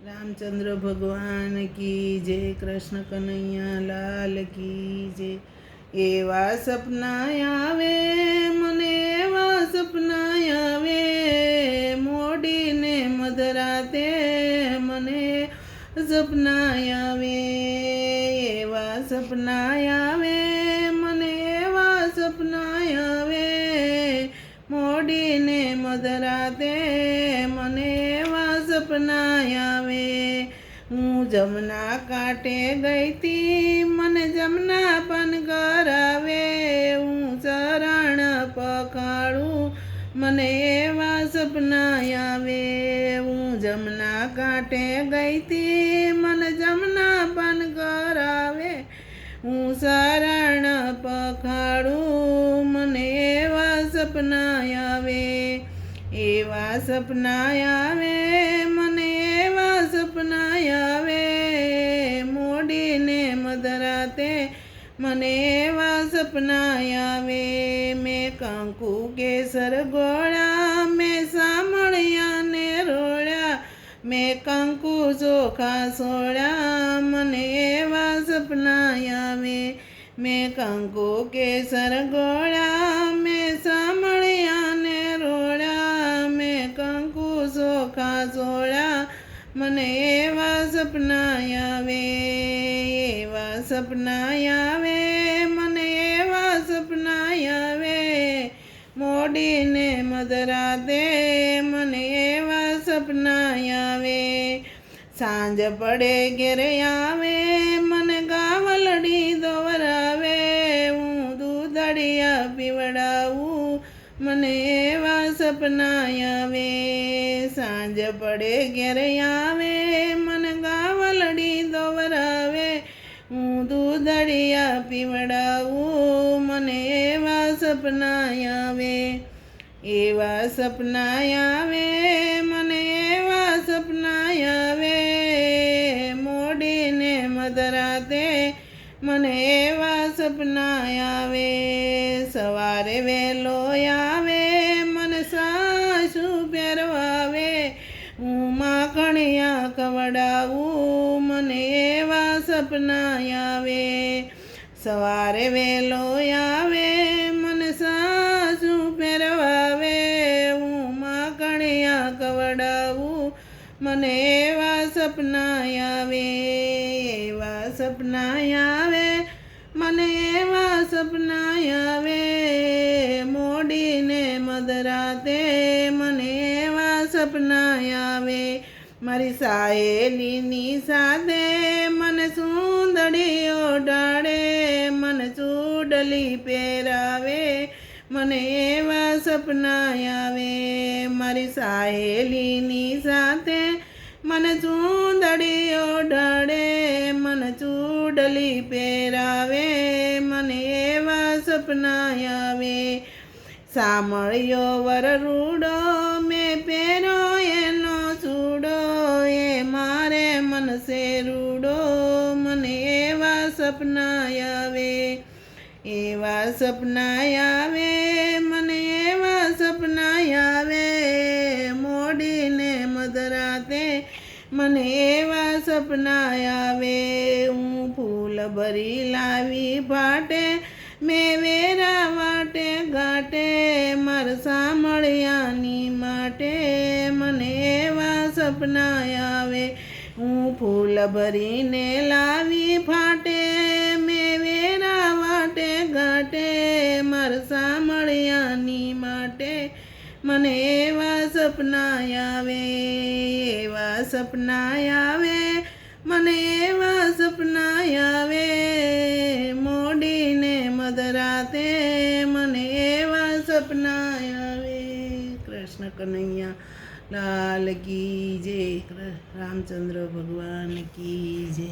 रामचंद्र भगवान की जय, कृष्ण कन्हैया लाल की जय। एवा सपना आवे मने, एवा सपना आवे, मोडीने मधराते मने सपना आवे। एवा सपना आवे मने, एवा सपना आवे, मोडीने मधराते मने एवा सपना आवे। હું જમના કાંઠે ગઈ તી, મને જમના પાન કરાવે, હું ચરણ પખાડું મને એવા સપના આવે। હું જમના કાંઠે ગઈ તી, મને જમના પાન કરાવે, હું શરણ પખાડું મને એવા સપના આવે। એવા સપના આવે મને, એવા સપના આવે, મોડીને મધરાતે મને એવા સપના આવે। મેં કંકુ કેસર ગોળા, મેં સામળિયા ને રોળ્યા, મેં કંકુ ચોખા સોળ્યા મને એવા સપના આવે। મેં કંકુ કેસર ગોળા, મેં સામળિયા ને રોળ્યા, મેં કંકુ ચોખા સોળ્યા મને એવા સપના આવે। એવા સપના આવે મને, એવા સપના આવે, મોડીને મધરાતે મને એવા સપના આવે। સાંજ પડે ઘેરે આવે, મને ગાવલડી દોવરાવે, હું દૂધડિયા પીવડાવું મને એવા સપના આવે। સાંજ પડે ઘેરે આવે, મને ગાવલડી દોવરાવે, હું દૂધડિયા પીવડાવું મને એવા સપના આવે। એવા સપના આવે મને, એવા સપના આવે, મોડીને મધરાતે મને એવા સપના આવે। સવારે વહેલો આવે, મને સાસુ પહેરવાવે, હું માખણિયા ખવડાવું મને એવા સપના આવે। સવારે વહેલો આવે, મને સાસુ પહેરવાવે, હું માખણિયા ખવડાવું મને એવા સપના આવે। એવા સપના આવે મને, એવા સપના આવે, મોડીને મધરાતે મને એવા સપના આવે। મારી સાહેલીની સાથે મને સુંદડી ઓઢાડે, મને ચૂડલી પહેરાવે મને એવા સપના આવે। મારી સાહેલીની સાથે મને ચૂંદડી ઓઢાડે, મને ચૂડલી પહેરાવે મને એવા સપના આવે। સામળિયો વરરૂડો, મેં પહેરો એનો ચૂડો, એ મારે મનસે રૂડો મને એવા સપના આવે। એવા સપના આવે મને, એવા સપના આવે, મોડીને મધરાતે મને એવા સપના આવે। હું ફૂલ ભરી લાવી ભાટે, મેં વેરા વાટે ઘાટે, મારા સામળિયાની માટે મને એવા સપના આવે। હું ફૂલ ભરીને લાવી ફાટે, મેં વેરા વાટે ઘાટે, મારા સામળિયાની માટે મને એવા સપના આવે। એવા સપના આવે મને, એવા સપના આવે, મોડીને મધરાતે મને એવા સપના આવે। કૃષ્ણ કન્હૈયા લાલ કી જય, રામચંદ્ર ભગવાન કી જય।